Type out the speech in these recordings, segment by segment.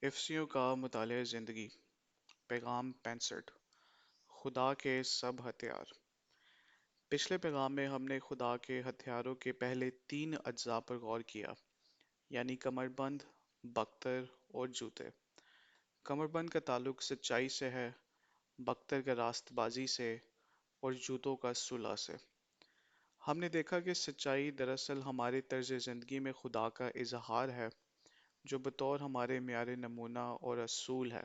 افسیوں کا مطالعہ زندگی پیغام 65 خدا کے سب ہتھیار پچھلے پیغام میں ہم نے خدا کے ہتھیاروں کے پہلے 3 اجزاء پر غور کیا، یعنی کمر بند، بختر اور جوتے۔ کمر بند کا تعلق سچائی سے ہے، بختر کا راست بازی سے اور جوتوں کا صلح سے۔ ہم نے دیکھا کہ سچائی دراصل ہمارے طرز زندگی میں خدا کا اظہار ہے، جو بطور ہمارے معیار نمونہ اور اصول ہے۔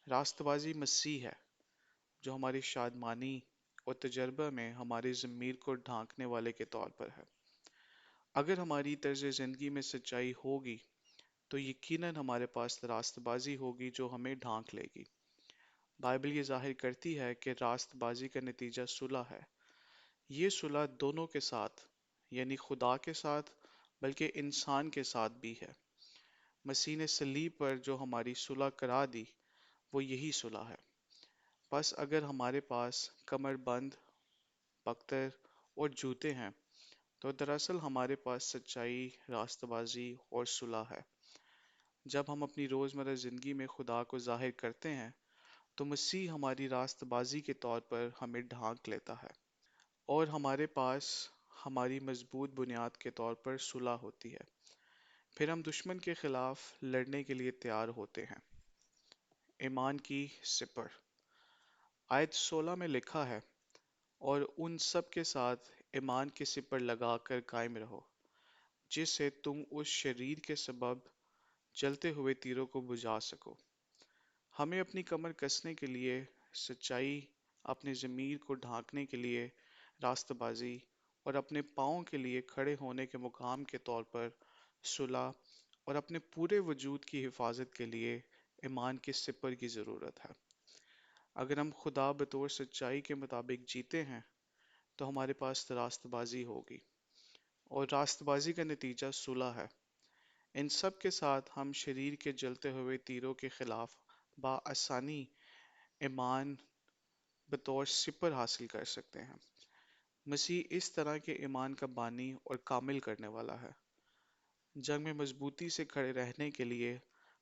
راست بازی مسیح ہے، جو ہماری شادمانی اور تجربہ میں ہماری ضمیر کو ڈھانکنے والے کے طور پر ہے۔ اگر ہماری طرز زندگی میں سچائی ہوگی تو یقیناً ہمارے پاس راست بازی ہوگی جو ہمیں ڈھانک لے گی۔ بائبل یہ ظاہر کرتی ہے کہ راست بازی کا نتیجہ صلح ہے۔ یہ صلح دونوں کے ساتھ، یعنی خدا کے ساتھ بلکہ انسان کے ساتھ بھی ہے۔ مسیح نے صلیب پر جو ہماری صلح کرا دی وہ یہی صلح ہے۔ بس اگر ہمارے پاس کمر بند، بختر اور جوتے ہیں تو دراصل ہمارے پاس سچائی، راست بازی اور صلح ہے۔ جب ہم اپنی روزمرہ زندگی میں خدا کو ظاہر کرتے ہیں تو مسیح ہماری راست بازی کے طور پر ہمیں ڈھانک لیتا ہے، اور ہمارے پاس ہماری مضبوط بنیاد کے طور پر صلح ہوتی ہے۔ پھر ہم دشمن کے خلاف لڑنے کے لیے تیار ہوتے ہیں۔ ایمان کی سپر آیت 16 میں لکھا ہے، اور ان سب کے ساتھ ایمان کی سپر لگا کر قائم رہو، جس سے تم اس شریر کے سبب جلتے ہوئے تیروں کو بجھا سکو۔ ہمیں اپنی کمر کسنے کے لیے سچائی، اپنے ضمیر کو ڈھانکنے کے لیے راست بازی، اور اپنے پاؤں کے لیے کھڑے ہونے کے مقام کے طور پر صلح، اور اپنے پورے وجود کی حفاظت کے لیے ایمان کے سپر کی ضرورت ہے۔ اگر ہم خدا بطور سچائی کے مطابق جیتے ہیں تو ہمارے پاس راست بازی ہوگی، اور راست بازی کا نتیجہ صلح ہے۔ ان سب کے ساتھ ہم شریر کے جلتے ہوئے تیروں کے خلاف بآسانی ایمان بطور سپر حاصل کر سکتے ہیں۔ مسیح اس طرح کے ایمان کا بانی اور کامل کرنے والا ہے۔ جنگ میں مضبوطی سے کھڑے رہنے کے لیے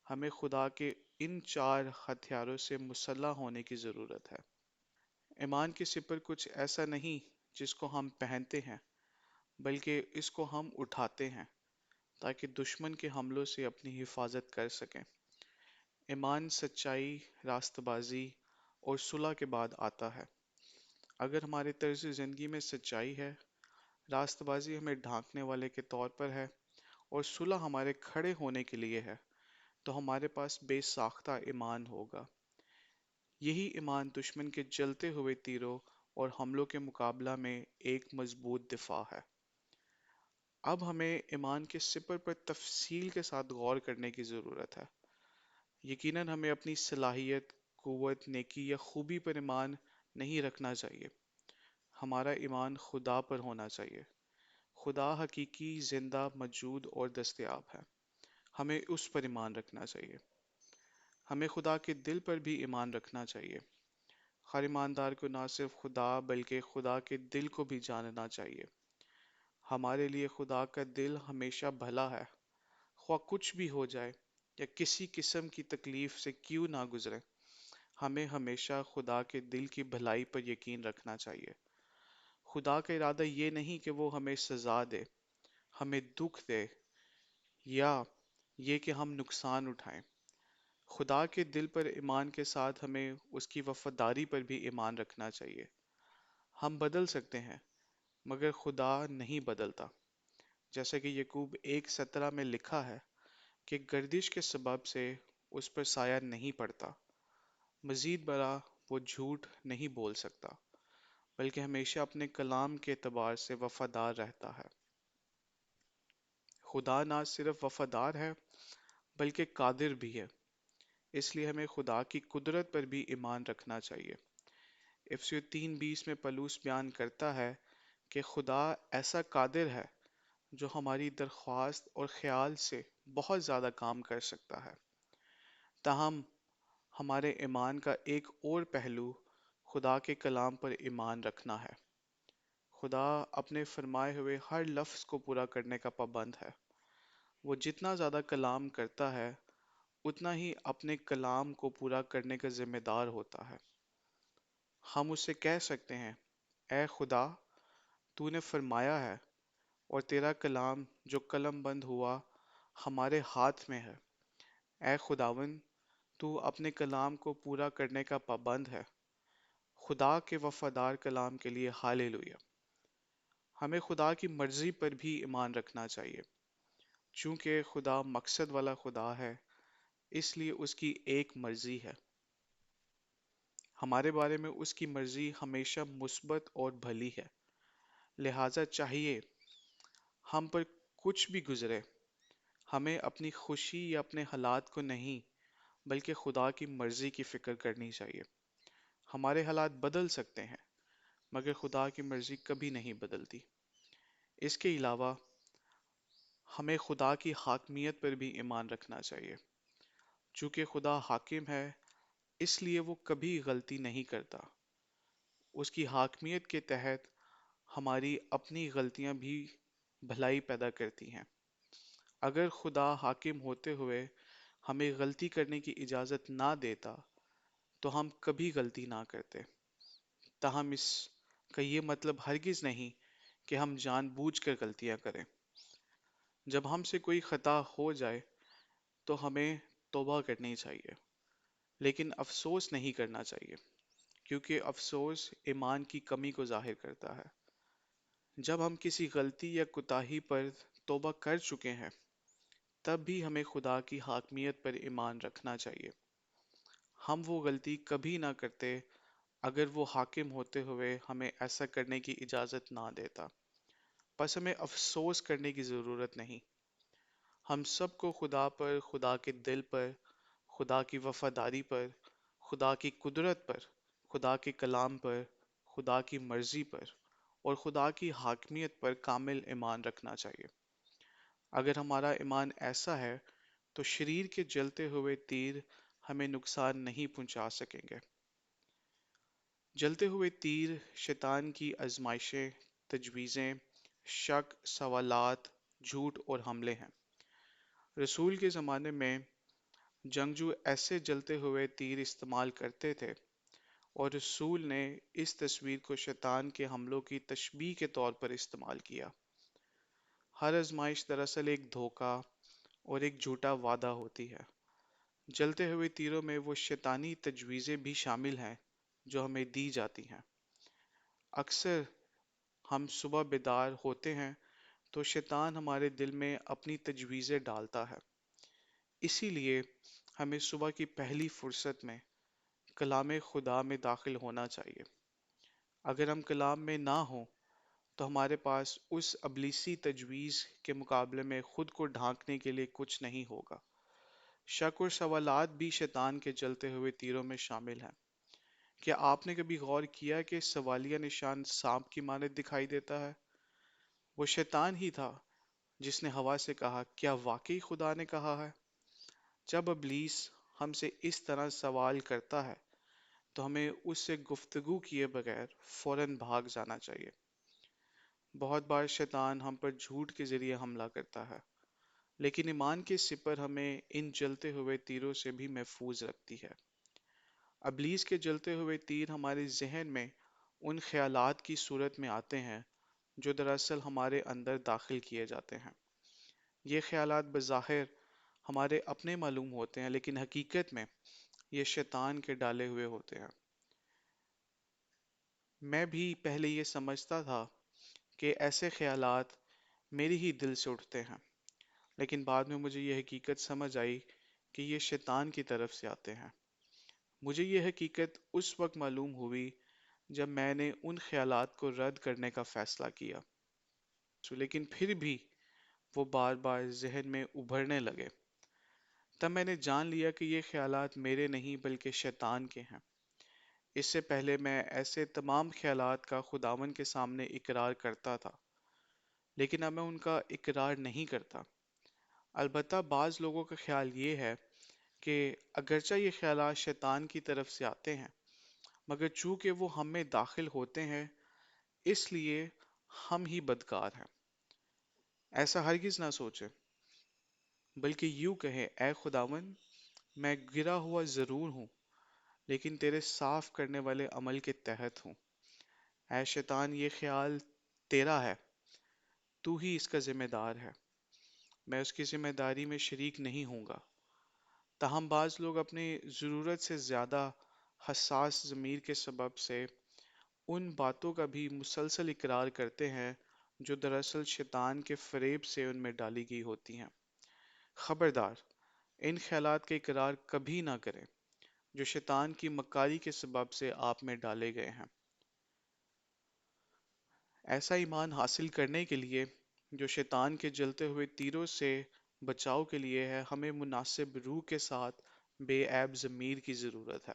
ہمیں خدا کے ان 4 ہتھیاروں سے مسلح ہونے کی ضرورت ہے۔ ایمان کی سپر کچھ ایسا نہیں جس کو ہم پہنتے ہیں، بلکہ اس کو ہم اٹھاتے ہیں تاکہ دشمن کے حملوں سے اپنی حفاظت کر سکیں۔ ایمان سچائی، راست بازی اور صلح کے بعد آتا ہے۔ اگر ہمارے طرز زندگی میں سچائی ہے، راست بازی ہمیں ڈھانکنے والے کے طور پر ہے، اور صلح ہمارے کھڑے ہونے کے لیے ہے، تو ہمارے پاس بے ساختہ ایمان ہوگا۔ یہی ایمان دشمن کے جلتے ہوئے تیروں اور حملوں کے مقابلہ میں ایک مضبوط دفاع ہے۔ اب ہمیں ایمان کے سپر پر تفصیل کے ساتھ غور کرنے کی ضرورت ہے۔ یقیناً ہمیں اپنی صلاحیت، قوت، نیکی یا خوبی پر ایمان نہیں رکھنا چاہیے۔ ہمارا ایمان خدا پر ہونا چاہیے۔ خدا حقیقی، زندہ، موجود اور دستیاب ہے۔ ہمیں اس پر ایمان رکھنا چاہیے۔ ہمیں خدا کے دل پر بھی ایمان رکھنا چاہیے۔ ہر ایماندار کو نہ صرف خدا بلکہ خدا کے دل کو بھی جاننا چاہیے۔ ہمارے لیے خدا کا دل ہمیشہ بھلا ہے، خواہ کچھ بھی ہو جائے یا کسی قسم کی تکلیف سے کیوں نہ گزرے۔ ہمیں ہمیشہ خدا کے دل کی بھلائی پر یقین رکھنا چاہیے۔ خدا کا ارادہ یہ نہیں کہ وہ ہمیں سزا دے، ہمیں دکھ دے، یا یہ کہ ہم نقصان اٹھائیں۔ خدا کے دل پر ایمان کے ساتھ ہمیں اس کی وفاداری پر بھی ایمان رکھنا چاہیے۔ ہم بدل سکتے ہیں مگر خدا نہیں بدلتا، جیسا کہ یعقوب 1:17 میں لکھا ہے کہ گردش کے سبب سے اس پر سایہ نہیں پڑتا۔ مزید برآں وہ جھوٹ نہیں بول سکتا بلکہ ہمیشہ اپنے کلام کے اعتبار سے وفادار رہتا ہے۔ خدا نہ صرف وفادار ہے بلکہ قادر بھی ہے، اس لیے ہمیں خدا کی قدرت پر بھی ایمان رکھنا چاہیے۔ افسیوں 3:20 میں پولس بیان کرتا ہے کہ خدا ایسا قادر ہے جو ہماری درخواست اور خیال سے بہت زیادہ کام کر سکتا ہے۔ تاہم ہمارے ایمان کا ایک اور پہلو خدا کے کلام پر ایمان رکھنا ہے۔ خدا اپنے فرمائے ہوئے ہر لفظ کو پورا کرنے کا پابند ہے۔ وہ جتنا زیادہ کلام کرتا ہے اتنا ہی اپنے کلام کو پورا کرنے کا ذمہ دار ہوتا ہے۔ ہم اسے کہہ سکتے ہیں، اے خدا، تو نے فرمایا ہے اور تیرا کلام جو قلم بند ہوا ہمارے ہاتھ میں ہے۔ اے خداوند، تو اپنے کلام کو پورا کرنے کا پابند ہے۔ خدا کے وفادار کلام کے لیے ہالے لویا۔ ہمیں خدا کی مرضی پر بھی ایمان رکھنا چاہیے۔ چونکہ خدا مقصد والا خدا ہے، اس لیے اس کی ایک مرضی ہے۔ ہمارے بارے میں اس کی مرضی ہمیشہ مثبت اور بھلی ہے۔ لہٰذا چاہیے ہم پر کچھ بھی گزرے، ہمیں اپنی خوشی یا اپنے حالات کو نہیں بلکہ خدا کی مرضی کی فکر کرنی چاہیے۔ ہمارے حالات بدل سکتے ہیں مگر خدا کی مرضی کبھی نہیں بدلتی۔ اس کے علاوہ ہمیں خدا کی حاکمیت پر بھی ایمان رکھنا چاہیے۔ چونکہ خدا حاکم ہے، اس لیے وہ کبھی غلطی نہیں کرتا۔ اس کی حاکمیت کے تحت ہماری اپنی غلطیاں بھی بھلائی پیدا کرتی ہیں۔ اگر خدا حاکم ہوتے ہوئے ہمیں غلطی کرنے کی اجازت نہ دیتا تو ہم کبھی غلطی نہ کرتے۔ تاہم اس کا یہ مطلب ہرگز نہیں کہ ہم جان بوجھ کر غلطیاں کریں۔ جب ہم سے کوئی خطا ہو جائے تو ہمیں توبہ کرنی چاہیے، لیکن افسوس نہیں کرنا چاہیے، کیونکہ افسوس ایمان کی کمی کو ظاہر کرتا ہے۔ جب ہم کسی غلطی یا کوتاہی پر توبہ کر چکے ہیں، تب بھی ہمیں خدا کی حاکمیت پر ایمان رکھنا چاہیے۔ ہم وہ غلطی کبھی نہ کرتے اگر وہ حاکم ہوتے ہوئے ہمیں ایسا کرنے کی اجازت نہ دیتا۔ بس ہمیں افسوس کرنے کی ضرورت نہیں۔ ہم سب کو خدا پر، خدا کے دل پر، خدا کی وفاداری پر، خدا کی قدرت پر، خدا کے کلام پر، خدا کی مرضی پر اور خدا کی حاکمیت پر کامل ایمان رکھنا چاہیے۔ اگر ہمارا ایمان ایسا ہے تو شریر کے جلتے ہوئے تیر ہمیں نقصان نہیں پہنچا سکیں گے۔ جلتے ہوئے تیر شیطان کی آزمائشیں، تجویزیں، شک، سوالات، جھوٹ اور حملے ہیں۔ رسول کے زمانے میں جنگجو ایسے جلتے ہوئے تیر استعمال کرتے تھے، اور رسول نے اس تصویر کو شیطان کے حملوں کی تشبیہ کے طور پر استعمال کیا۔ ہر آزمائش دراصل ایک دھوکہ اور ایک جھوٹا وعدہ ہوتی ہے۔ جلتے ہوئے تیروں میں وہ شیطانی تجویزیں بھی شامل ہیں جو ہمیں دی جاتی ہیں۔ اکثر ہم صبح بیدار ہوتے ہیں تو شیطان ہمارے دل میں اپنی تجویزیں ڈالتا ہے۔ اسی لیے ہمیں صبح کی پہلی فرصت میں کلام خدا میں داخل ہونا چاہیے۔ اگر ہم کلام میں نہ ہوں تو ہمارے پاس اس ابلیسی تجویز کے مقابلے میں خود کو ڈھانکنے کے لیے کچھ نہیں ہوگا۔ شک اور سوالات بھی شیطان کے جلتے ہوئے تیروں میں شامل ہیں۔ کیا آپ نے کبھی غور کیا کہ سوالیہ نشان سانپ کی مانند دکھائی دیتا ہے؟ وہ شیطان ہی تھا جس نے ہوا سے کہا، کیا واقعی خدا نے کہا ہے؟ جب ابلیس ہم سے اس طرح سوال کرتا ہے تو ہمیں اس سے گفتگو کیے بغیر فوراً بھاگ جانا چاہیے۔ بہت بار شیطان ہم پر جھوٹ کے ذریعے حملہ کرتا ہے، لیکن ایمان کی سپر ہمیں ان جلتے ہوئے تیروں سے بھی محفوظ رکھتی ہے۔ ابلیس کے جلتے ہوئے تیر ہمارے ذہن میں ان خیالات کی صورت میں آتے ہیں جو دراصل ہمارے اندر داخل کیے جاتے ہیں۔ یہ خیالات بظاہر ہمارے اپنے معلوم ہوتے ہیں، لیکن حقیقت میں یہ شیطان کے ڈالے ہوئے ہوتے ہیں۔ میں بھی پہلے یہ سمجھتا تھا کہ ایسے خیالات میری ہی دل سے اٹھتے ہیں، لیکن بعد میں مجھے یہ حقیقت سمجھ آئی کہ یہ شیطان کی طرف سے آتے ہیں۔ مجھے یہ حقیقت اس وقت معلوم ہوئی جب میں نے ان خیالات کو رد کرنے کا فیصلہ کیا، لیکن پھر بھی وہ بار بار ذہن میں ابھرنے لگے۔ تب میں نے جان لیا کہ یہ خیالات میرے نہیں بلکہ شیطان کے ہیں۔ اس سے پہلے میں ایسے تمام خیالات کا خداوند کے سامنے اقرار کرتا تھا، لیکن اب میں ان کا اقرار نہیں کرتا۔ البتہ بعض لوگوں کا خیال یہ ہے کہ اگرچہ یہ خیالات شیطان کی طرف سے آتے ہیں، مگر چونکہ وہ ہم میں داخل ہوتے ہیں اس لیے ہم ہی بدکار ہیں۔ ایسا ہرگز نہ سوچیں، بلکہ یوں کہیں، اے خداوند، میں گرا ہوا ضرور ہوں لیکن تیرے صاف کرنے والے عمل کے تحت ہوں۔ اے شیطان، یہ خیال تیرا ہے، تو ہی اس کا ذمہ دار ہے، میں اس کی ذمہ داری میں شریک نہیں ہوں گا۔ تاہم بعض لوگ اپنی ضرورت سے زیادہ حساس ضمیر کے سبب سے ان باتوں کا بھی مسلسل اقرار کرتے ہیں جو دراصل شیطان کے فریب سے ان میں ڈالی گئی ہوتی ہیں۔ خبردار، ان خیالات کا اقرار کبھی نہ کریں جو شیطان کی مکاری کے سبب سے آپ میں ڈالے گئے ہیں۔ ایسا ایمان حاصل کرنے کے لیے جو شیطان کے جلتے ہوئے تیروں سے بچاؤ کے لیے ہے، ہمیں مناسب روح کے ساتھ بے عیب ضمیر کی ضرورت ہے۔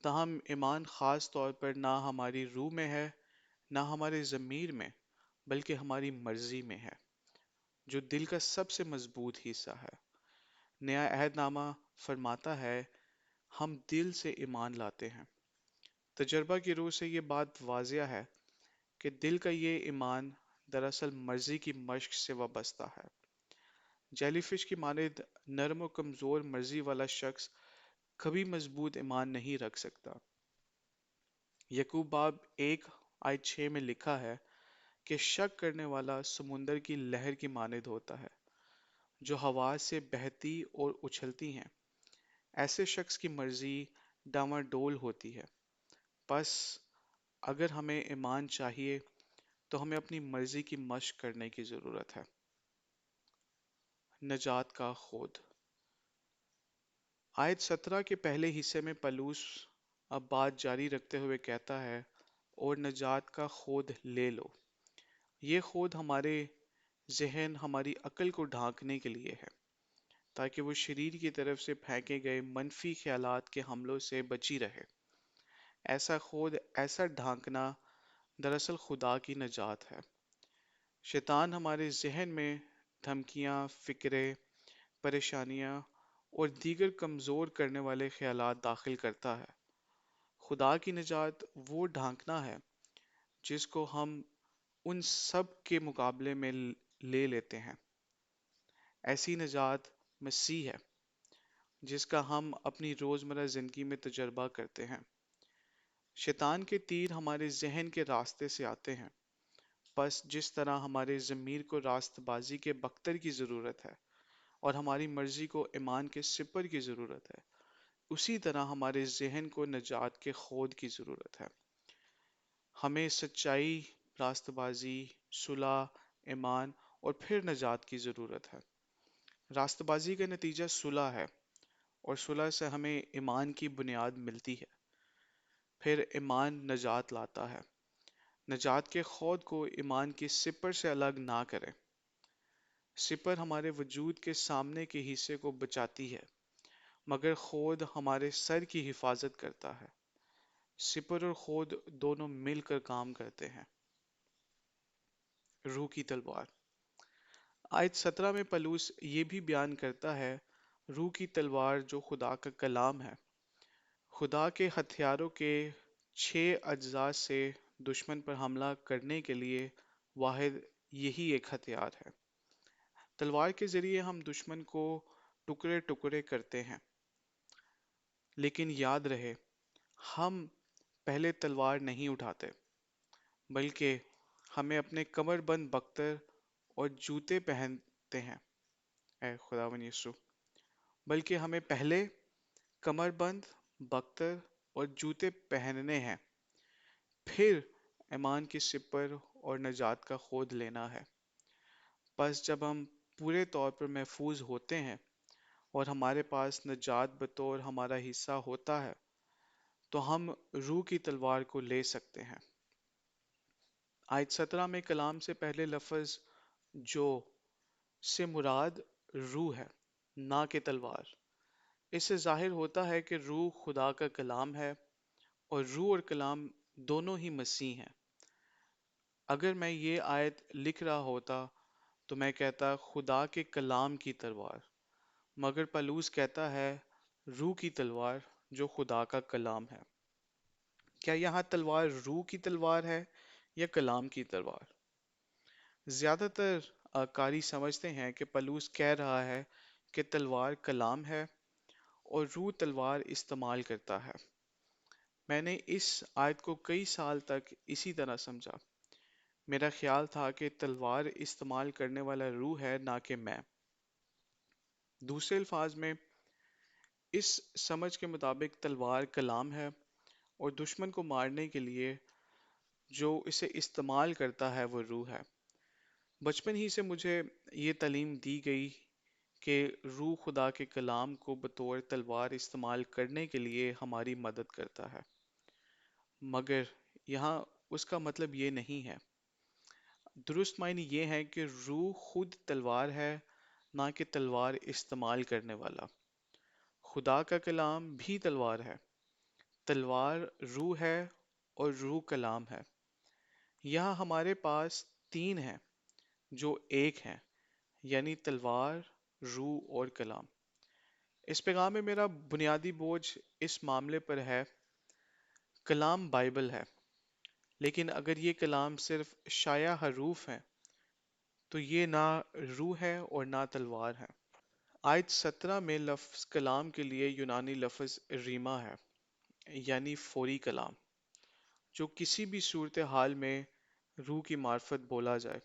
تاہم ایمان خاص طور پر نہ ہماری روح میں ہے، نہ ہمارے ضمیر میں، بلکہ ہماری مرضی میں ہے، جو دل کا سب سے مضبوط حصہ ہے۔ نیا عہد نامہ فرماتا ہے، ہم دل سے ایمان لاتے ہیں۔ تجربہ کی روح سے یہ بات واضح ہے کہ دل کا یہ ایمان دراصل مرضی کی مشق سے وابستہ ہے۔ جیلی فش کی مانند نرم و کمزور مرضی والا شخص کبھی مضبوط ایمان نہیں رکھ سکتا۔ یعقوب باب 1 آیت 6 میں لکھا ہے کہ شک کرنے والا سمندر کی لہر کی مانند ہوتا ہے جو ہوا سے بہتی اور اچھلتی ہیں۔ ایسے شخص کی مرضی ڈاواڈول ہوتی ہے۔ پس اگر ہمیں ایمان چاہیے تو ہمیں اپنی مرضی کی مشق کرنے کی ضرورت ہے۔ نجات کا خود۔ آیت 17 کے پہلے حصے میں پلوس اب بات جاری رکھتے ہوئے کہتا ہے، اور نجات کا خود لے لو۔ یہ خود ہمارے ذہن، ہماری عقل کو ڈھانکنے کے لیے ہے تاکہ وہ شریر کی طرف سے پھینکے گئے منفی خیالات کے حملوں سے بچی رہے۔ ایسا خود، ایسا ڈھانکنا دراصل خدا کی نجات ہے۔ شیطان ہمارے ذہن میں دھمکیاں، فکریں، پریشانیاں اور دیگر کمزور کرنے والے خیالات داخل کرتا ہے۔ خدا کی نجات وہ ڈھانکنا ہے جس کو ہم ان سب کے مقابلے میں لے لیتے ہیں۔ ایسی نجات مسیح ہے جس کا ہم اپنی روزمرہ زندگی میں تجربہ کرتے ہیں۔ شیطان کے تیر ہمارے ذہن کے راستے سے آتے ہیں، پس جس طرح ہمارے ضمیر کو راست بازی کے بختر کی ضرورت ہے اور ہماری مرضی کو ایمان کے سپر کی ضرورت ہے، اسی طرح ہمارے ذہن کو نجات کے خود کی ضرورت ہے۔ ہمیں سچائی، راست بازی، صلح، ایمان اور پھر نجات کی ضرورت ہے۔ راست بازی کا نتیجہ صلح ہے، اور صلح سے ہمیں ایمان کی بنیاد ملتی ہے۔ پھر ایمان نجات لاتا ہے۔ نجات کے خود کو ایمان کی سپر سے الگ نہ کریں۔ سپر ہمارے وجود کے سامنے کے حصے کو بچاتی ہے، مگر خود ہمارے سر کی حفاظت کرتا ہے۔ سپر اور خود دونوں مل کر کام کرتے ہیں۔ روح کی تلوار۔ آیت 17 میں پلوس یہ بھی بیان کرتا ہے، روح کی تلوار جو خدا کا کلام ہے۔ خدا کے ہتھیاروں کے 6 اجزاء سے دشمن پر حملہ کرنے کے لیے واحد یہی ایک ہتھیار ہے۔ تلوار کے ذریعے ہم دشمن کو ٹکڑے ٹکڑے کرتے ہیں، لیکن یاد رہے، ہم پہلے تلوار نہیں اٹھاتے، بلکہ ہمیں اپنے کمر بند بختر اور جوتے پہنتے ہیں۔ اے خداوند یسوع، بلکہ ہمیں پہلے کمر بند، بختر اور جوتے پہننے ہیں، پھر ایمان کی سپر اور نجات کا خود لینا ہے۔ پس جب ہم پورے طور پر محفوظ ہوتے ہیں اور ہمارے پاس نجات بطور ہمارا حصہ ہوتا ہے، تو ہم روح کی تلوار کو لے سکتے ہیں۔ آیت 17 میں کلام سے پہلے لفظ جو سے مراد روح ہے، نہ کہ تلوار۔ اس سے ظاہر ہوتا ہے کہ روح خدا کا کلام ہے، اور روح اور کلام دونوں ہی مسیح ہیں۔ اگر میں یہ آیت لکھ رہا ہوتا تو میں کہتا خدا کے کلام کی تلوار، مگر پلوس کہتا ہے روح کی تلوار جو خدا کا کلام ہے۔ کیا یہاں تلوار روح کی تلوار ہے یا کلام کی تلوار؟ زیادہ تر قاری سمجھتے ہیں کہ پلوس کہہ رہا ہے کہ تلوار کلام ہے اور روح تلوار استعمال کرتا ہے۔ میں نے اس آیت کو کئی سال تک اسی طرح سمجھا۔ میرا خیال تھا کہ تلوار استعمال کرنے والا روح ہے، نہ کہ میں۔ دوسرے الفاظ میں، اس سمجھ کے مطابق تلوار کلام ہے، اور دشمن کو مارنے کے لیے جو اسے استعمال کرتا ہے وہ روح ہے۔ بچپن ہی سے مجھے یہ تعلیم دی گئی کہ روح خدا کے کلام کو بطور تلوار استعمال کرنے کے لیے ہماری مدد کرتا ہے، مگر یہاں اس کا مطلب یہ نہیں ہے۔ درست معنی یہ ہے کہ روح خود تلوار ہے، نہ کہ تلوار استعمال کرنے والا۔ خدا کا کلام بھی تلوار ہے۔ تلوار روح ہے اور روح کلام ہے۔ یہاں ہمارے پاس تین ہیں جو ایک ہیں، یعنی تلوار، روح اور کلام۔ اس پیغام میں میرا بنیادی بوجھ اس معاملے پر ہے: کلام بائبل ہے، لیکن اگر یہ کلام صرف شائع حروف ہیں تو یہ نہ روح ہے اور نہ تلوار ہے۔ آیت 17 میں لفظ کلام کے لیے یونانی لفظ ریما ہے، یعنی فوری کلام، جو کسی بھی صورتحال میں روح کی معرفت بولا جائے۔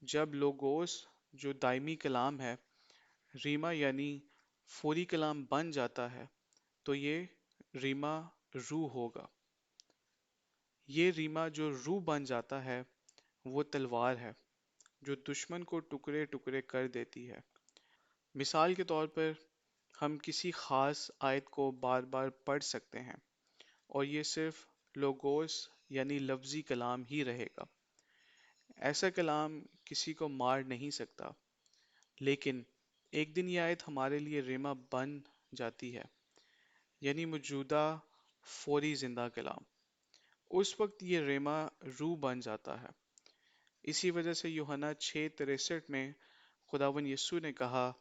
جب لوگوس، جو دائمی کلام ہے، ریما یعنی فوری کلام بن جاتا ہے تو یہ ریما روح ہوگا۔ یہ ریما جو روح بن جاتا ہے وہ تلوار ہے جو دشمن کو ٹکڑے ٹکڑے کر دیتی ہے۔ مثال کے طور پر، ہم کسی خاص آیت کو بار بار پڑھ سکتے ہیں اور یہ صرف لوگوس یعنی لفظی کلام ہی رہے گا۔ ایسا کلام کسی کو مار نہیں سکتا، لیکن ایک دن یہ آیت ہمارے لیے ریما بن جاتی ہے، یعنی موجودہ فوری زندہ کلام۔ اس وقت یہ ریما روح بن جاتا ہے۔ اسی وجہ سے یوحنا 6:63 میں خداوند یسوع نے کہا،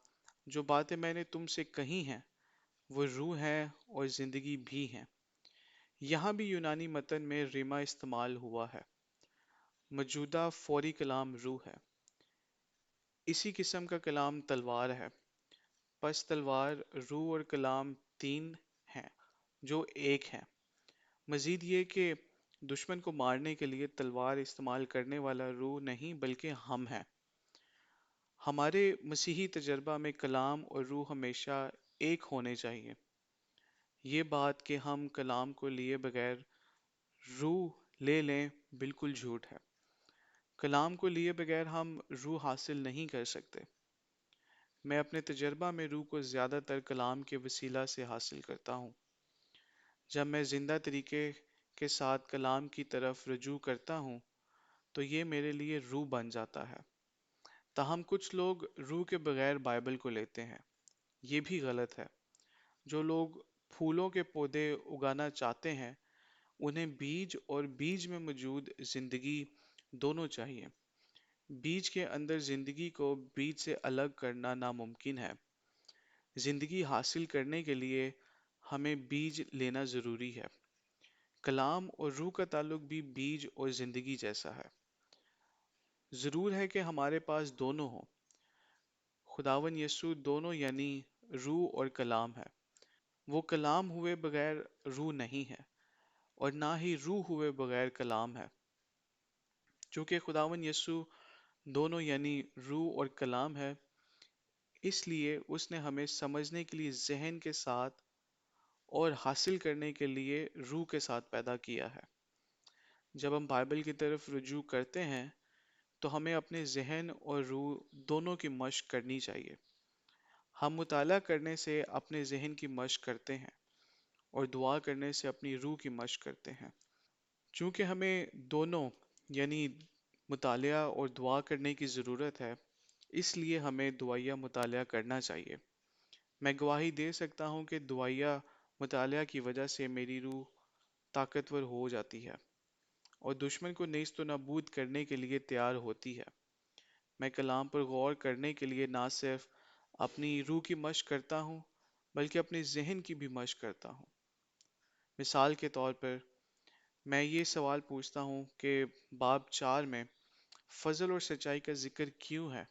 جو باتیں میں نے تم سے کہی ہیں وہ روح ہیں اور زندگی بھی ہیں۔ یہاں بھی یونانی متن میں ریما استعمال ہوا ہے۔ موجودہ فوری کلام روح ہے۔ اسی قسم کا کلام تلوار ہے۔ پس تلوار، روح اور کلام تین ہیں جو ایک ہیں۔ مزید یہ کہ دشمن کو مارنے کے لیے تلوار استعمال کرنے والا روح نہیں بلکہ ہم ہیں۔ ہمارے مسیحی تجربہ میں کلام اور روح ہمیشہ ایک ہونے چاہیے۔ یہ بات کہ ہم کلام کو لیے بغیر روح لے لیں بالکل جھوٹ ہے۔ کلام کو لیے بغیر ہم روح حاصل نہیں کر سکتے۔ میں اپنے تجربہ میں روح کو زیادہ تر کلام کے وسیلہ سے حاصل کرتا ہوں۔ جب میں زندہ طریقے کے ساتھ کلام کی طرف رجوع کرتا ہوں تو یہ میرے لیے روح بن جاتا ہے۔ تاہم کچھ لوگ روح کے بغیر بائبل کو لیتے ہیں۔ یہ بھی غلط ہے۔ جو لوگ پھولوں کے پودے اگانا چاہتے ہیں انہیں بیج اور بیج میں موجود زندگی دونوں چاہیے۔ بیج کے اندر زندگی کو بیج سے الگ کرنا ناممکن ہے۔ زندگی حاصل کرنے کے لیے ہمیں بیج لینا ضروری ہے۔ کلام اور روح کا تعلق بھی بیج اور زندگی جیسا ہے۔ ضرور ہے کہ ہمارے پاس دونوں ہوں۔ خداوند یسوع دونوں یعنی روح اور کلام ہے۔ وہ کلام ہوئے بغیر روح نہیں ہے، اور نہ ہی روح ہوئے بغیر کلام ہے۔ چونکہ خداوند یسوع دونوں یعنی روح اور کلام ہے، اس لیے اس نے ہمیں سمجھنے کے لیے ذہن کے ساتھ اور حاصل کرنے کے لیے روح کے ساتھ پیدا کیا ہے۔ جب ہم بائبل کی طرف رجوع کرتے ہیں تو ہمیں اپنے ذہن اور روح دونوں کی مشق کرنی چاہیے۔ ہم مطالعہ کرنے سے اپنے ذہن کی مشق کرتے ہیں اور دعا کرنے سے اپنی روح کی مشق کرتے ہیں۔ چونکہ ہمیں دونوں یعنی مطالعہ اور دعا کرنے کی ضرورت ہے، اس لیے ہمیں دعائیہ مطالعہ کرنا چاہیے۔ میں گواہی دے سکتا ہوں کہ دعائیہ مطالعہ کی وجہ سے میری روح طاقتور ہو جاتی ہے اور دشمن کو نیست و نابود کرنے کے لیے تیار ہوتی ہے۔ میں کلام پر غور کرنے کے لیے نہ صرف اپنی روح کی مشق کرتا ہوں بلکہ اپنے ذہن کی بھی مشق کرتا ہوں۔ مثال کے طور پر، میں یہ سوال پوچھتا ہوں کہ باب 4 میں فضل اور سچائی کا ذکر کیوں ہے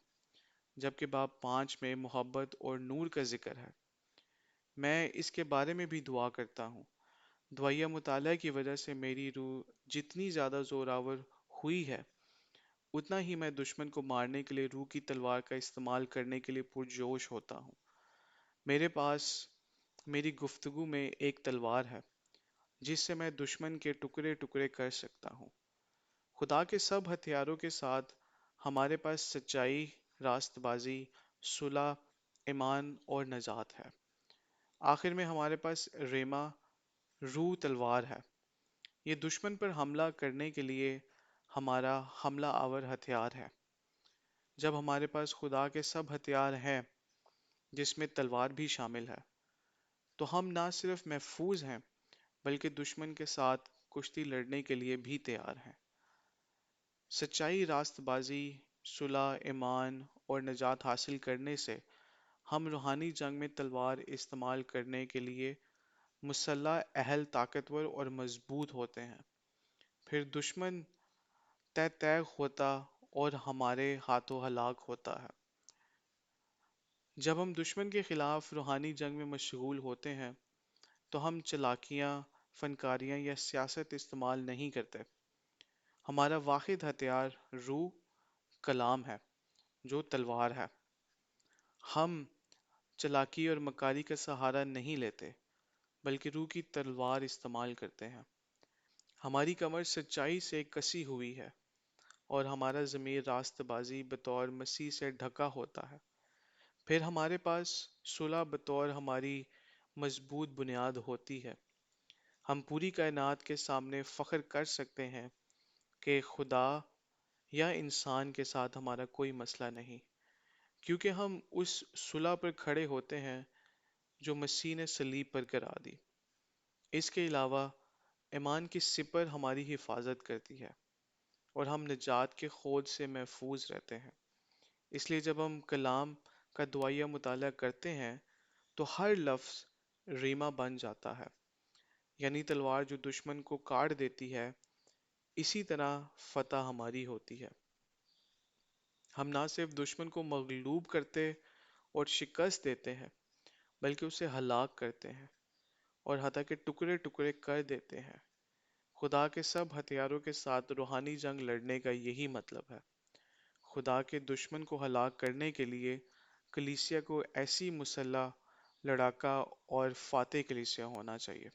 جبکہ باب 5 میں محبت اور نور کا ذکر ہے؟ میں اس کے بارے میں بھی دعا کرتا ہوں۔ دعائیہ مطالعہ کی وجہ سے میری روح جتنی زیادہ زوراور ہوئی ہے، اتنا ہی میں دشمن کو مارنے کے لیے روح کی تلوار کا استعمال کرنے کے لیے پرجوش ہوتا ہوں۔ میرے پاس میری گفتگو میں ایک تلوار ہے جس سے میں دشمن کے ٹکڑے ٹکڑے کر سکتا ہوں۔ خدا کے سب ہتھیاروں کے ساتھ ہمارے پاس سچائی، راست بازی، صلح، ایمان اور نجات ہے۔ آخر میں ہمارے پاس ریما، روح تلوار ہے۔ یہ دشمن پر حملہ کرنے کے لیے ہمارا حملہ آور ہتھیار ہے۔ جب ہمارے پاس خدا کے سب ہتھیار ہیں، جس میں تلوار بھی شامل ہے، تو ہم نہ صرف محفوظ ہیں بلکہ دشمن کے ساتھ کشتی لڑنے کے لیے بھی تیار ہیں۔ سچائی، راست بازی، صلح، ایمان اور نجات حاصل کرنے سے ہم روحانی جنگ میں تلوار استعمال کرنے کے لیے مسلح، اہل، طاقتور اور مضبوط ہوتے ہیں۔ پھر دشمن طے طے ہوتا اور ہمارے ہاتھوں ہلاک ہوتا ہے۔ جب ہم دشمن کے خلاف روحانی جنگ میں مشغول ہوتے ہیں تو ہم چالاکیاں، فنکاریاں یا سیاست استعمال نہیں کرتے۔ ہمارا واحد ہتھیار روح، کلام ہے، جو تلوار ہے۔ ہم چالاکی اور مکاری کا سہارا نہیں لیتے بلکہ روح کی تلوار استعمال کرتے ہیں۔ ہماری کمر سچائی سے کسی ہوئی ہے اور ہمارا ضمیر راست بازی بطور مسیح سے ڈھکا ہوتا ہے۔ پھر ہمارے پاس صلح بطور ہماری مضبوط بنیاد ہوتی ہے۔ ہم پوری کائنات کے سامنے فخر کر سکتے ہیں کہ خدا یا انسان کے ساتھ ہمارا کوئی مسئلہ نہیں، کیونکہ ہم اس صلح پر کھڑے ہوتے ہیں جو مسیح نے صلیب پر کرا دی۔ اس کے علاوہ ایمان کی سپر ہماری حفاظت کرتی ہے اور ہم نجات کے خود سے محفوظ رہتے ہیں۔ اس لیے جب ہم کلام کا دعائیہ مطالعہ کرتے ہیں تو ہر لفظ ریما بن جاتا ہے، یعنی تلوار جو دشمن کو کاٹ دیتی ہے۔ اسی طرح فتح ہماری ہوتی ہے۔ ہم نہ صرف دشمن کو مغلوب کرتے اور شکست دیتے ہیں بلکہ اسے ہلاک کرتے ہیں اور حتیٰ کہ ٹکڑے ٹکڑے کر دیتے ہیں۔ خدا کے سب ہتھیاروں کے ساتھ روحانی جنگ لڑنے کا یہی مطلب ہے۔ خدا کے دشمن کو ہلاک کرنے کے لیے کلیسیا کو ایسی مسلح، لڑاکا اور فاتح کلیسیا ہونا چاہیے۔